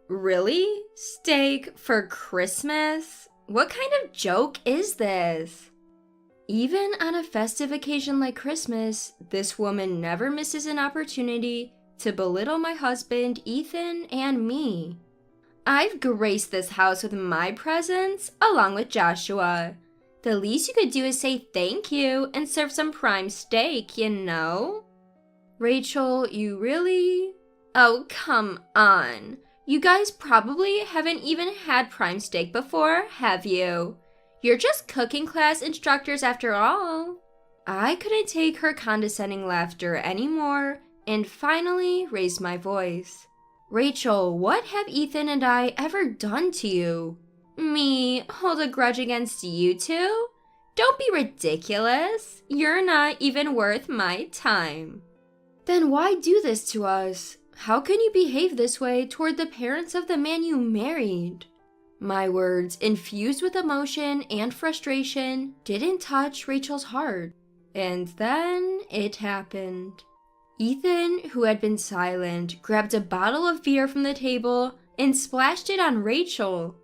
Really? Steak for Christmas? What kind of joke is this? Even on a festive occasion like Christmas, this woman never misses an opportunity to belittle my husband, Ethan, and me. I've graced this house with my presence, along with Joshua. The least you could do is say thank you and serve some prime steak, you know? Rachel, you really? Oh, come on. You guys probably haven't even had prime steak before, have you? You're just cooking class instructors after all. I couldn't take her condescending laughter anymore and finally raised my voice. Rachel, what have Ethan and I ever done to you? Me hold a grudge against you two? Don't be ridiculous. You're not even worth my time. Then why do this to us? How can you behave this way toward the parents of the man you married? My words, infused with emotion and frustration, didn't touch Rachel's heart. And then it happened. Ethan, who had been silent, grabbed a bottle of beer from the table and splashed it on Rachel.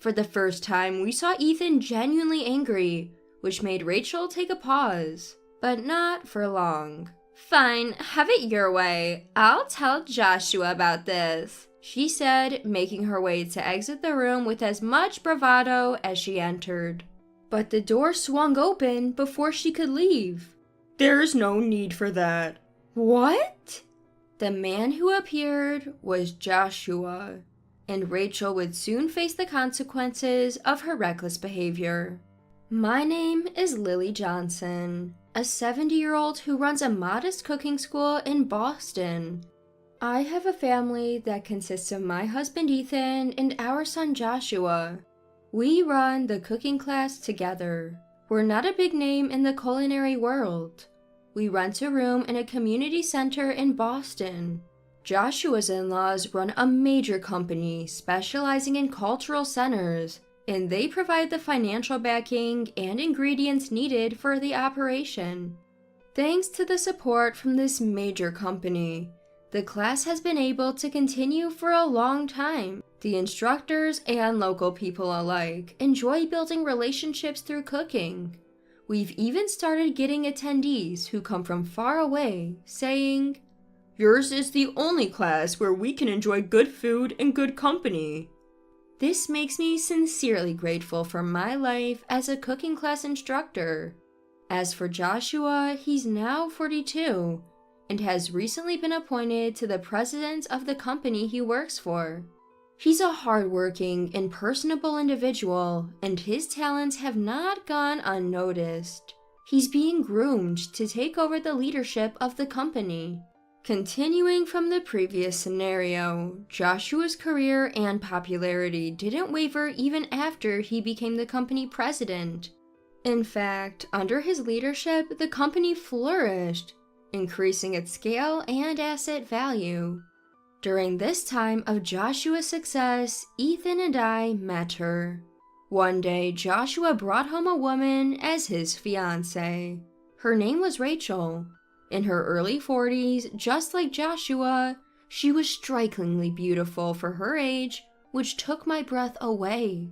For the first time, we saw Ethan genuinely angry, which made Rachel take a pause, but not for long. Fine, have it your way. I'll tell Joshua about this, she said, making her way to exit the room with as much bravado as she entered. But the door swung open before she could leave. There's no need for that. What? The man who appeared was Joshua, and Rachel would soon face the consequences of her reckless behavior. My name is Lily Johnson, a 70-year-old who runs a modest cooking school in Boston. I have a family that consists of my husband Ethan and our son Joshua. We run the cooking class together. We're not a big name in the culinary world. We rent a room in a community center in Boston. Joshua's in-laws run a major company specializing in cultural centers, and they provide the financial backing and ingredients needed for the operation. Thanks to the support from this major company, the class has been able to continue for a long time. The instructors and local people alike enjoy building relationships through cooking. We've even started getting attendees who come from far away saying, "Yours is the only class where we can enjoy good food and good company." This makes me sincerely grateful for my life as a cooking class instructor. As for Joshua, he's now 42 and has recently been appointed to the president of the company he works for. He's a hardworking and personable individual, and his talents have not gone unnoticed. He's being groomed to take over the leadership of the company. Continuing from the previous scenario, Joshua's career and popularity didn't waver even after he became the company president. In fact, under his leadership, the company flourished, increasing its scale and asset value. During this time of Joshua's success, Ethan and I met her. One day, Joshua brought home a woman as his fiancée. Her name was Rachel. In her early 40s, just like Joshua, she was strikingly beautiful for her age, which took my breath away.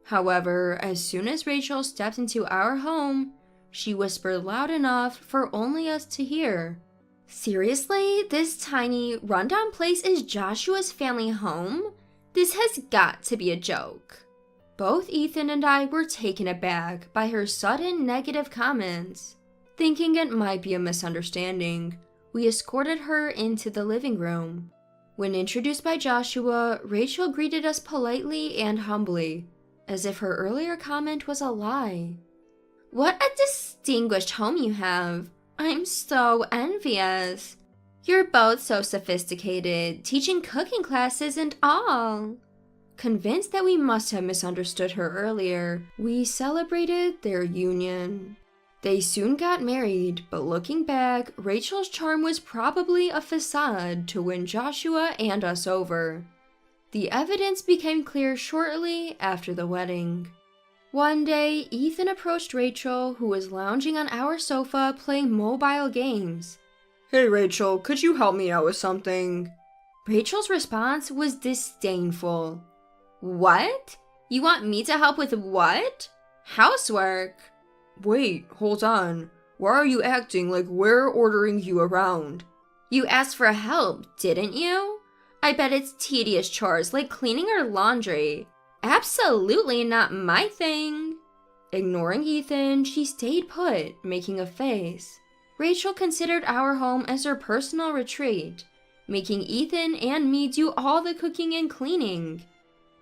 However, as soon as Rachel stepped into our home, she whispered loud enough for only us to hear. "Seriously, this tiny, rundown place is Joshua's family home? This has got to be a joke." Both Ethan and I were taken aback by her sudden negative comments. Thinking it might be a misunderstanding, we escorted her into the living room. When introduced by Joshua, Rachel greeted us politely and humbly, as if her earlier comment was a lie. "What a distinguished home you have. I'm so envious. You're both so sophisticated, teaching cooking classes and all." Convinced that we must have misunderstood her earlier, we celebrated their union. They soon got married, but looking back, Rachel's charm was probably a facade to win Joshua and us over. The evidence became clear shortly after the wedding. One day, Ethan approached Rachel, who was lounging on our sofa playing mobile games. "Hey Rachel, could you help me out with something?" Rachel's response was disdainful. What? You want me to help with what? Housework? Wait, hold on. Why are you acting like we're ordering you around? You asked for help, didn't you? I bet it's tedious chores like cleaning or laundry. Absolutely not my thing. Ignoring Ethan, she stayed put, making a face. Rachel considered our home as her personal retreat, making Ethan and me do all the cooking and cleaning.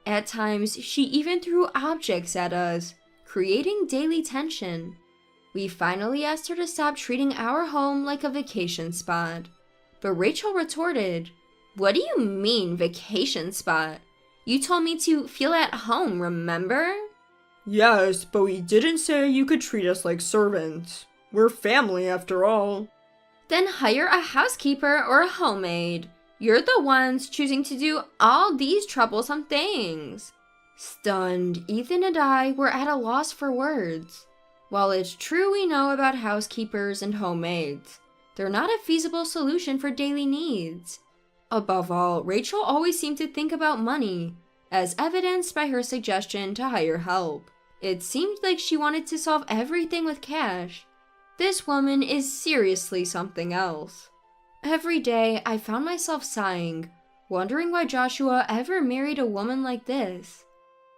At times, she even threw objects at us, creating daily tension. We finally asked her to stop treating our home like a vacation spot. But Rachel retorted, "What do you mean, vacation spot? You told me to feel at home, remember?" Yes, but we didn't say you could treat us like servants. We're family after all. Then hire a housekeeper or a homemaid. You're the ones choosing to do all these troublesome things. Stunned, Ethan and I were at a loss for words. While it's true we know about housekeepers and homemaids, they're not a feasible solution for daily needs. Above all, Rachel always seemed to think about money, as evidenced by her suggestion to hire help. It seemed like she wanted to solve everything with cash. This woman is seriously something else. Every day, I found myself sighing, wondering why Joshua ever married a woman like this.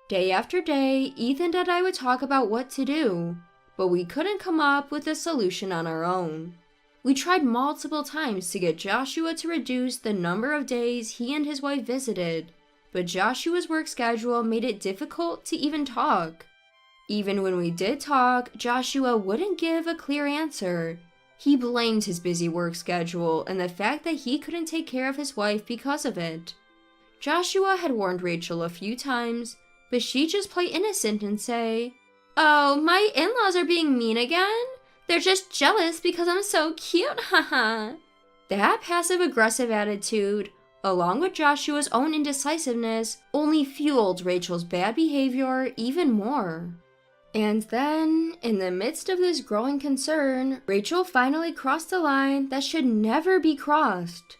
Day after day, Ethan and I would talk about what to do, but we couldn't come up with a solution on our own. We tried multiple times to get Joshua to reduce the number of days he and his wife visited, but Joshua's work schedule made it difficult to even talk. Even when we did talk, Joshua wouldn't give a clear answer. He blamed his busy work schedule and the fact that he couldn't take care of his wife because of it. Joshua had warned Rachel a few times, but she'd just play innocent and say, "Oh, my in-laws are being mean again? They're just jealous because I'm so cute, haha." That passive-aggressive attitude, along with Joshua's own indecisiveness, only fueled Rachel's bad behavior even more. And then, in the midst of this growing concern, Rachel finally crossed a line that should never be crossed.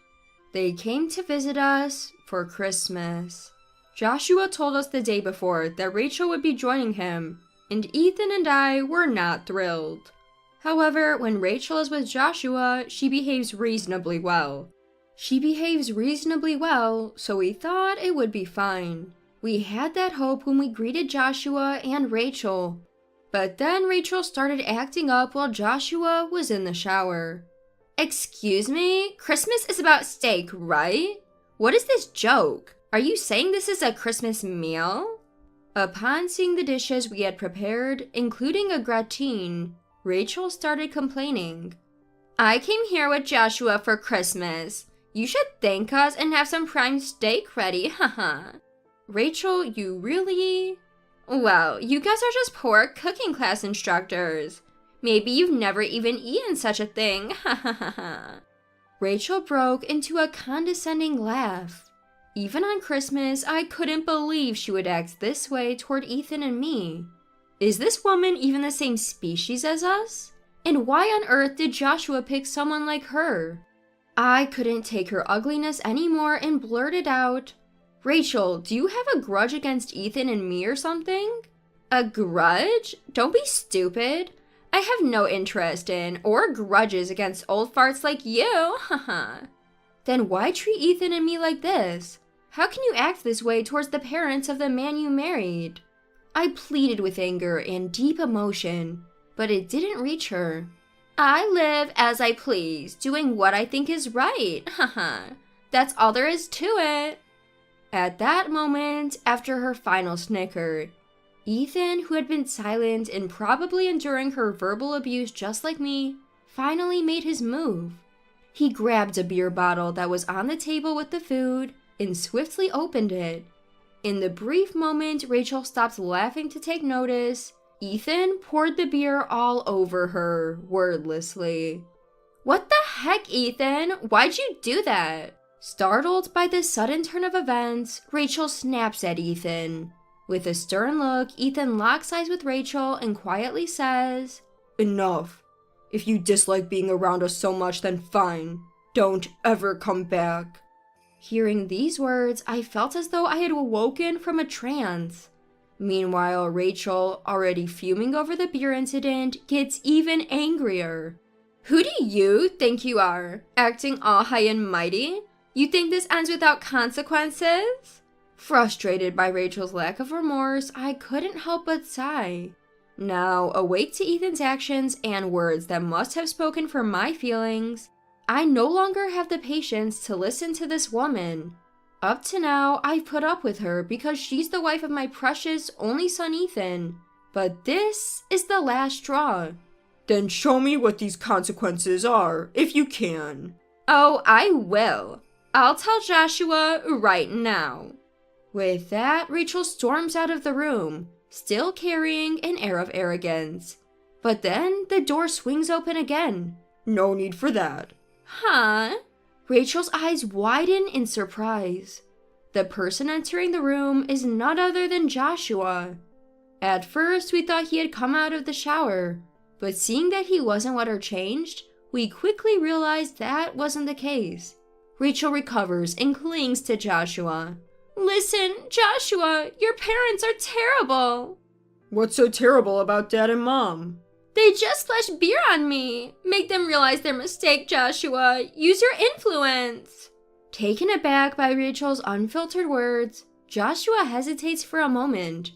They came to visit us for Christmas. Joshua told us the day before that Rachel would be joining him, and Ethan and I were not thrilled. However, when Rachel is with Joshua, she behaves reasonably well. So we thought it would be fine. We had that hope when we greeted Joshua and Rachel. But then Rachel started acting up while Joshua was in the shower. "Excuse me? Christmas is about steak, right? What is this joke? Are you saying this is a Christmas meal?" Upon seeing the dishes we had prepared, including a gratin, Rachel started complaining. "I came here with Joshua for Christmas. You should thank us and have some prime steak ready, haha." "Rachel, you really?" "Well, you guys are just poor cooking class instructors. Maybe you've never even eaten such a thing, hahaha." Rachel broke into a condescending laugh. Even on Christmas, I couldn't believe she would act this way toward Ethan and me. Is this woman even the same species as us? And why on earth did Joshua pick someone like her? I couldn't take her ugliness anymore and blurted out, "Rachel, do you have a grudge against Ethan and me or something?" "A grudge? Don't be stupid. I have no interest in or grudges against old farts like you, haha." "Then why treat Ethan and me like this? How can you act this way towards the parents of the man you married?" I pleaded with anger and deep emotion, but it didn't reach her. "I live as I please, doing what I think is right, haha. That's all there is to it." At that moment, after her final snicker, Ethan, who had been silent and probably enduring her verbal abuse just like me, finally made his move. He grabbed a beer bottle that was on the table with the food and swiftly opened it. In the brief moment Rachel stopped laughing to take notice, Ethan poured the beer all over her, wordlessly. "What the heck, Ethan? Why'd you do that?" Startled by this sudden turn of events, Rachel snaps at Ethan. With a stern look, Ethan locks eyes with Rachel and quietly says, "Enough. If you dislike being around us so much, then fine. Don't ever come back." Hearing these words, I felt as though I had awoken from a trance. Meanwhile, Rachel, already fuming over the beer incident, gets even angrier. Who do you think you are? Acting all high and mighty? You think this ends without consequences? Frustrated by Rachel's lack of remorse, I couldn't help but sigh. Now, awake to Ethan's actions and words that must have spoken for my feelings, I no longer have the patience to listen to this woman. Up to now, I've put up with her because she's the wife of my precious only son Ethan. But this is the last straw. Then show me what these consequences are, if you can. Oh, I will. I'll tell Joshua right now. With that, Rachel storms out of the room, still carrying an air of arrogance. But then the door swings open again. No need for that. Huh? Rachel's eyes widen in surprise. The person entering the room is none other than Joshua. At first, we thought he had come out of the shower, but seeing that he wasn't wet or changed, we quickly realized that wasn't the case. Rachel recovers and clings to Joshua. Listen, Joshua, your parents are terrible. What's so terrible about Dad and Mom? They just splashed beer on me. Make them realize their mistake, Joshua. Use your influence. Taken aback by Rachel's unfiltered words, Joshua hesitates for a moment.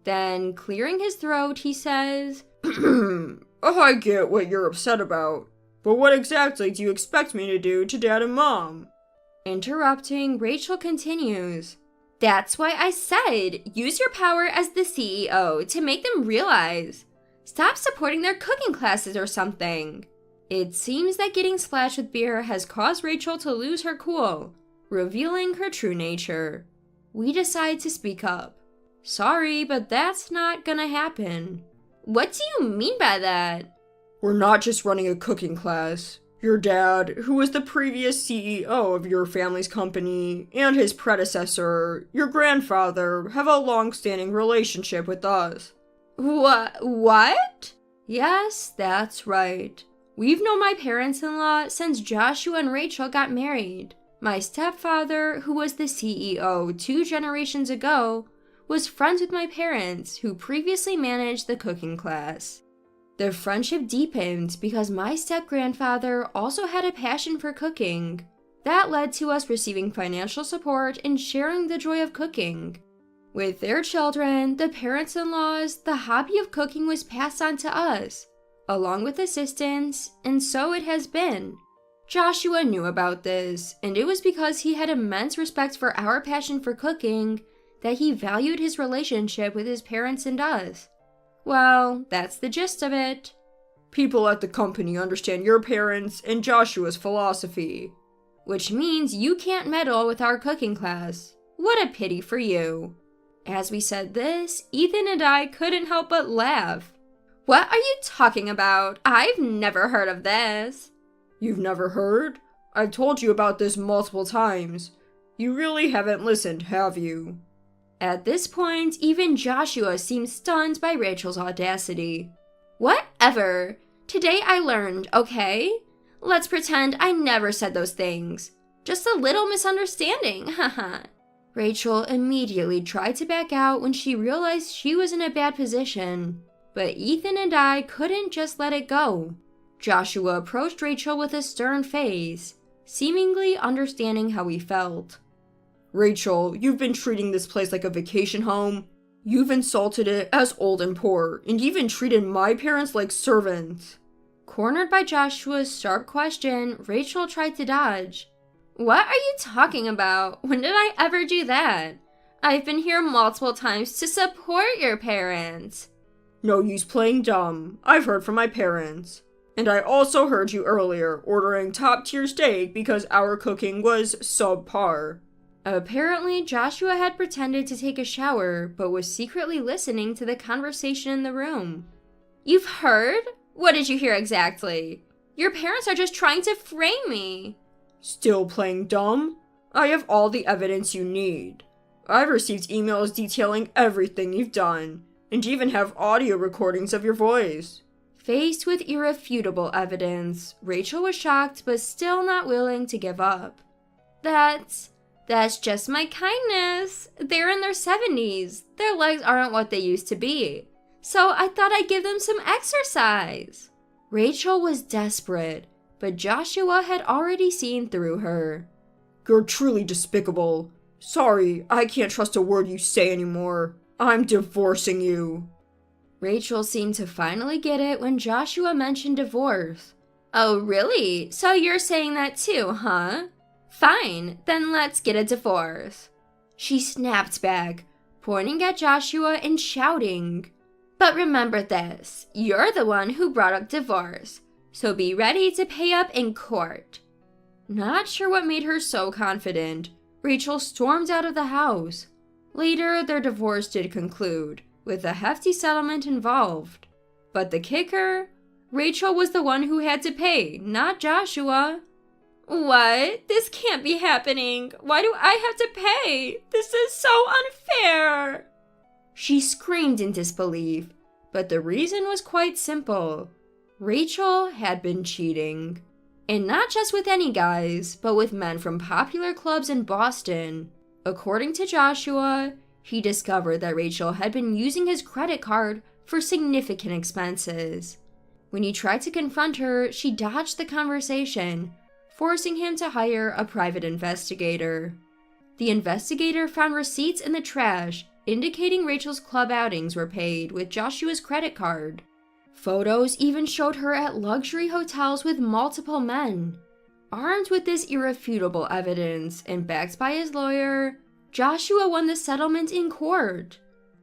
Then, clearing his throat, he says, I get what you're upset about, but what exactly do you expect me to do to Dad and Mom? Interrupting, Rachel continues, That's why I said, use your power as the CEO to make them realize. Stop supporting their cooking classes or something. It seems that getting splashed with beer has caused Rachel to lose her cool, revealing her true nature. We decide to speak up. Sorry, but that's not gonna happen. What do you mean by that? We're not just running a cooking class. Your dad, who was the previous CEO of your family's company, and his predecessor, your grandfather, have a long-standing relationship with us. What? Yes, that's right. We've known my parents-in-law since Joshua and Rachel got married. My stepfather, who was the CEO 2 generations ago, was friends with my parents, who previously managed the cooking class. The friendship deepened because my step-grandfather also had a passion for cooking. That led to us receiving financial support and sharing the joy of cooking. With their children, the parents-in-laws, the hobby of cooking was passed on to us, along with assistance, and so it has been. Joshua knew about this, and it was because he had immense respect for our passion for cooking that he valued his relationship with his parents and us. Well, that's the gist of it. People at the company understand your parents and Joshua's philosophy. Which means you can't meddle with our cooking class. What a pity for you. As we said this, Ethan and I couldn't help but laugh. What are you talking about? I've never heard of this. You've never heard? I've told you about this multiple times. You really haven't listened, have you? At this point, even Joshua seemed stunned by Rachel's audacity. Whatever. Today I learned, okay? Let's pretend I never said those things. Just a little misunderstanding, haha. Rachel immediately tried to back out when she realized she was in a bad position, but Ethan and I couldn't just let it go. Joshua approached Rachel with a stern face, seemingly understanding how he felt. Rachel, you've been treating this place like a vacation home. You've insulted it as old and poor, and even treated my parents like servants. Cornered by Joshua's sharp question, Rachel tried to dodge. What are you talking about? When did I ever do that? I've been here multiple times to support your parents. No use playing dumb. I've heard from my parents. And I also heard you earlier ordering top-tier steak because our cooking was subpar. Apparently, Joshua had pretended to take a shower, but was secretly listening to the conversation in the room. You've heard? What did you hear exactly? Your parents are just trying to frame me. Still playing dumb? I have all the evidence you need. I've received emails detailing everything you've done, and even have audio recordings of your voice. Faced with irrefutable evidence, Rachel was shocked but still not willing to give up. That's That's just my kindness. They're in their 70s. Their legs aren't what they used to be. So I thought I'd give them some exercise. Rachel was desperate, but Joshua had already seen through her. You're truly despicable. Sorry, I can't trust a word you say anymore. I'm divorcing you. Rachel seemed to finally get it when Joshua mentioned divorce. Oh, really? So you're saying that too, huh? Fine, then let's get a divorce. She snapped back, pointing at Joshua and shouting. But remember this, you're the one who brought up divorce, so be ready to pay up in court. Not sure what made her so confident, Rachel stormed out of the house. Later, their divorce did conclude, with a hefty settlement involved. But the kicker? Rachel was the one who had to pay, not Joshua. What? This can't be happening. Why do I have to pay? This is so unfair. She screamed in disbelief, but the reason was quite simple. Rachel had been cheating. And not just with any guys, but with men from popular clubs in Boston. According to Joshua, he discovered that Rachel had been using his credit card for significant expenses. When he tried to confront her, she dodged the conversation, forcing him to hire a private investigator. The investigator found receipts in the trash indicating Rachel's club outings were paid with Joshua's credit card. Photos even showed her at luxury hotels with multiple men. Armed with this irrefutable evidence and backed by his lawyer, Joshua won the settlement in court.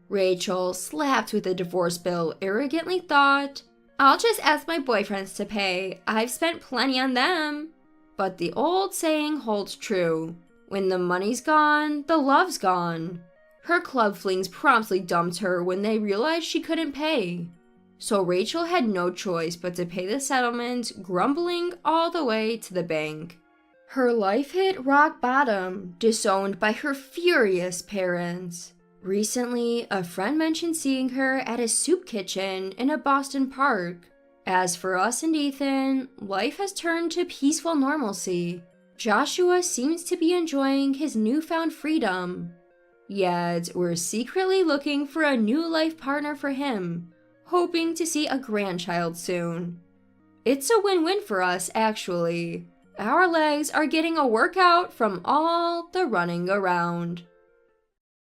Rachel, slapped with the divorce bill, arrogantly thought, I'll just ask my boyfriends to pay. I've spent plenty on them. But the old saying holds true. When the money's gone, the love's gone. Her club flings promptly dumped her when they realized she couldn't pay. So Rachel had no choice but to pay the settlement, grumbling all the way to the bank. Her life hit rock bottom, disowned by her furious parents. Recently, a friend mentioned seeing her at a soup kitchen in a Boston park. As for us and Ethan, life has turned to peaceful normalcy. Joshua seems to be enjoying his newfound freedom. Yet, we're secretly looking for a new life partner for him, hoping to see a grandchild soon. It's a win-win for us, actually. Our legs are getting a workout from all the running around.